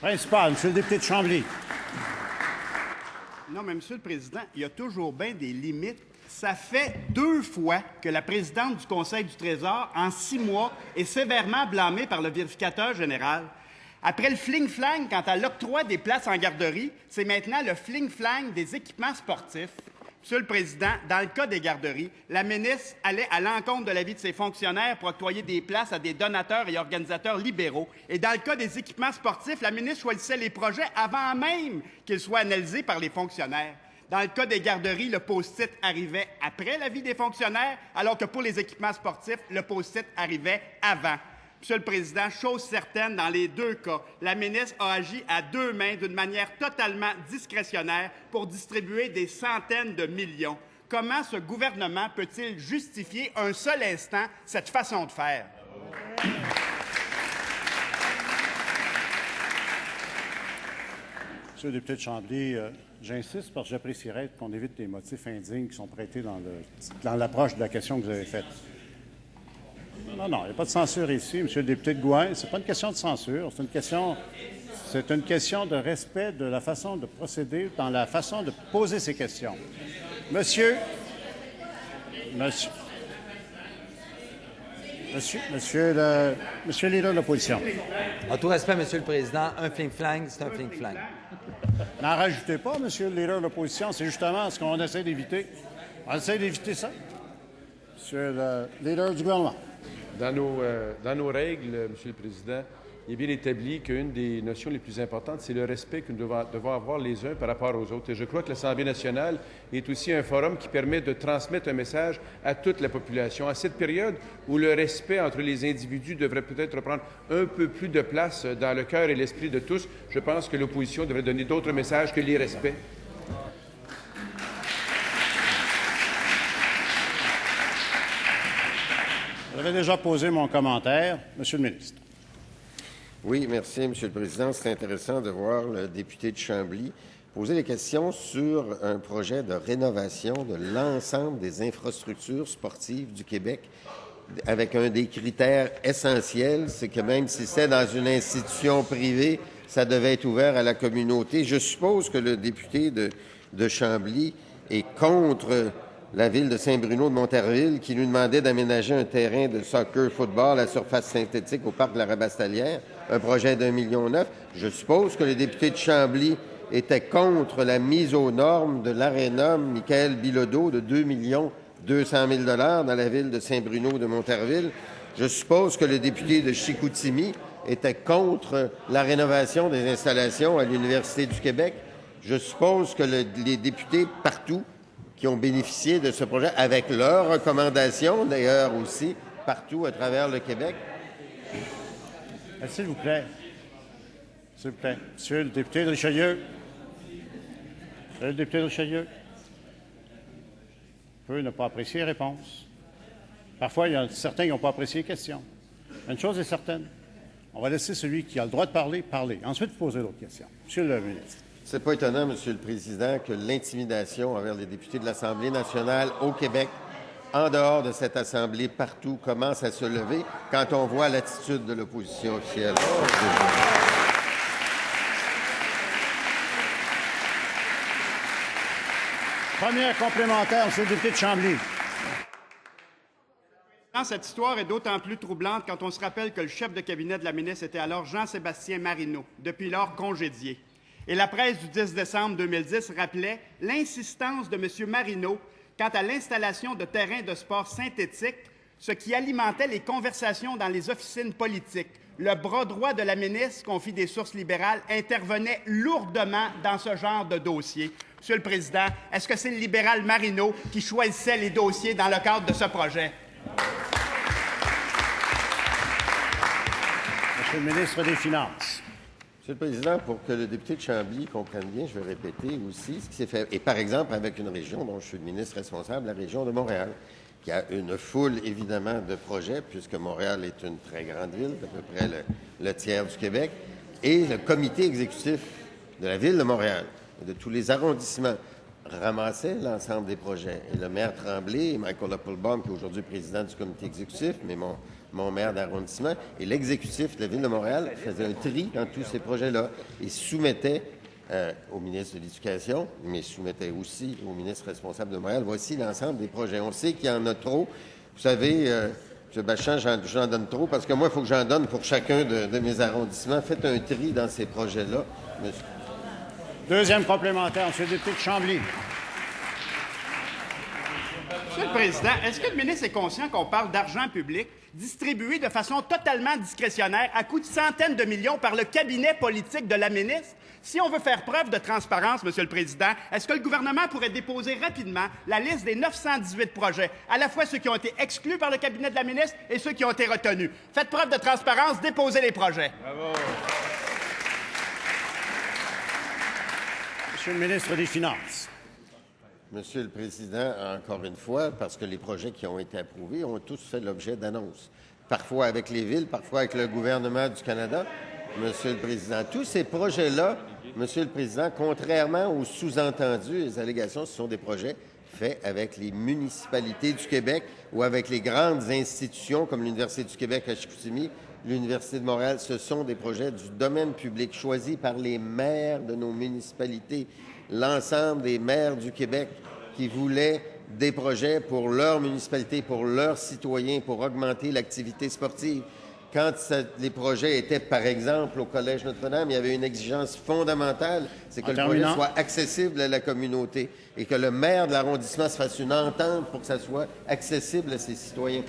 Principal, Monsieur le député de Chambly. Non, mais Monsieur le Président, il y a toujours bien des limites. Ça fait 2 fois que la présidente du Conseil du Trésor, en 6 mois, est sévèrement blâmée par le vérificateur général. Après le fling-flang quant à l'octroi des places en garderie, c'est maintenant le fling-flang des équipements sportifs. Monsieur le Président, dans le cas des garderies, la ministre allait à l'encontre de l'avis de ses fonctionnaires pour octroyer des places à des donateurs et organisateurs libéraux. Et dans le cas des équipements sportifs, la ministre choisissait les projets avant même qu'ils soient analysés par les fonctionnaires. Dans le cas des garderies, le post-it arrivait après l'avis des fonctionnaires, alors que pour les équipements sportifs, le post-it arrivait avant. Monsieur le Président, chose certaine, dans les 2 cas, la ministre a agi à 2 mains d'une manière totalement discrétionnaire pour distribuer des centaines de millions. Comment ce gouvernement peut-il justifier un seul instant cette façon de faire? Monsieur le député de Chambly, j'insiste parce que j'apprécierais qu'on évite les motifs indignes qui sont prêtés dans l'approche de la question que vous avez faite. Non, il n'y a pas de censure ici, Monsieur le député de Gouin. Ce n'est pas une question de censure, c'est une question de respect de la façon de procéder, dans la façon de poser ces questions. Monsieur le leader de l'opposition. En tout respect, Monsieur le Président, un fling-flang, c'est un fling-flang. N'en rajoutez pas, Monsieur le leader de l'opposition. C'est justement ce qu'on essaie d'éviter. On essaie d'éviter ça. Monsieur le leader du gouvernement. Dans nos règles, Monsieur le Président, il est bien établi qu'une des notions les plus importantes, c'est le respect que nous devons avoir les uns par rapport aux autres. Et je crois que l'Assemblée nationale est aussi un forum qui permet de transmettre un message à toute la population. À cette période où le respect entre les individus devrait peut-être prendre un peu plus de place dans le cœur et l'esprit de tous, je pense que l'opposition devrait donner d'autres messages que les respects. J'avais déjà posé mon commentaire. Monsieur le ministre. Oui, merci, Monsieur le Président. C'est intéressant de voir le député de Chambly poser des questions sur un projet de rénovation de l'ensemble des infrastructures sportives du Québec avec un des critères essentiels, c'est que même si c'est dans une institution privée, ça devait être ouvert à la communauté. Je suppose que le député de Chambly est contre la ville de Saint-Bruno de Montarville qui lui demandait d'aménager un terrain de soccer-football à surface synthétique au parc de la Rabastalière, un projet d'1,9 million. Je suppose que le député de Chambly était contre la mise aux normes de l'aréna Michael Bilodeau de 2 200 000 $ dans la ville de Saint-Bruno de Montarville. Je suppose que le député de Chicoutimi était contre la rénovation des installations à l'Université du Québec. Je suppose que les députés partout qui ont bénéficié de ce projet, avec leurs recommandations, d'ailleurs aussi, partout à travers le Québec. S'il vous plaît. S'il vous plaît. Monsieur le député de Richelieu. Monsieur le député de Richelieu. Peut ne pas apprécier les réponses. Parfois, il y a certains qui n'ont pas apprécié les questions. Une chose est certaine. On va laisser celui qui a le droit de parler, parler. Ensuite, poser d'autres questions. Monsieur le ministre. C'est pas étonnant, Monsieur le Président, que l'intimidation envers les députés de l'Assemblée nationale au Québec, en dehors de cette Assemblée, partout, commence à se lever quand on voit l'attitude de l'opposition officielle. Première complémentaire, Monsieur le député de Chambly. Cette histoire est d'autant plus troublante quand on se rappelle que le chef de cabinet de la ministre était alors Jean-Sébastien Marino, depuis lors congédié. Et la presse du 10 décembre 2010 rappelait l'insistance de M. Marino quant à l'installation de terrains de sport synthétiques, ce qui alimentait les conversations dans les officines politiques. Le bras droit de la ministre, confie des sources libérales, intervenait lourdement dans ce genre de dossier. Monsieur le Président, est-ce que c'est le libéral Marino qui choisissait les dossiers dans le cadre de ce projet? Monsieur le ministre des Finances. Monsieur le Président, pour que le député de Chambly comprenne bien, je vais répéter aussi ce qui s'est fait. Et par exemple, avec une région dont je suis le ministre responsable, la région de Montréal, qui a une foule, évidemment, de projets, puisque Montréal est une très grande ville, d'à peu près le tiers du Québec, et le comité exécutif de la ville de Montréal, de tous les arrondissements, ramassait l'ensemble des projets. Et le maire Tremblay, et Michael Applebaum, qui est aujourd'hui président du comité exécutif, mais mon maire d'arrondissement. Et l'exécutif de la Ville de Montréal faisait un tri dans tous ces projets-là et soumettait au ministre de l'Éducation, mais soumettait aussi au ministre responsable de Montréal. Voici l'ensemble des projets. On sait qu'il y en a trop. Vous savez, M. Bachand, j'en donne trop parce que moi, il faut que j'en donne pour chacun de mes arrondissements. Faites un tri dans ces projets-là. Deuxième complémentaire, M. le député de Chambly. Monsieur le Président, est-ce que le ministre est conscient qu'on parle d'argent public distribué de façon totalement discrétionnaire à coût de centaines de millions par le cabinet politique de la ministre? Si on veut faire preuve de transparence, Monsieur le Président, est-ce que le gouvernement pourrait déposer rapidement la liste des 918 projets, à la fois ceux qui ont été exclus par le cabinet de la ministre et ceux qui ont été retenus? Faites preuve de transparence, déposez les projets. Bravo. Monsieur le ministre des Finances. Monsieur le Président, encore une fois, parce que les projets qui ont été approuvés ont tous fait l'objet d'annonces, parfois avec les villes, parfois avec le gouvernement du Canada. Monsieur le Président, tous ces projets-là, Monsieur le Président, contrairement aux sous-entendus et aux allégations, ce sont des projets faits avec les municipalités du Québec ou avec les grandes institutions comme l'Université du Québec à Chicoutimi, l'Université de Montréal. Ce sont des projets du domaine public choisis par les maires de nos municipalités, l'ensemble des maires du Québec qui voulaient des projets pour leur municipalité, pour leurs citoyens, pour augmenter l'activité sportive. Quand les projets étaient, par exemple, au Collège Notre-Dame, il y avait une exigence fondamentale, c'est que le projet soit accessible à la communauté et que le maire de l'arrondissement se fasse une entente pour que ça soit accessible à ses citoyens.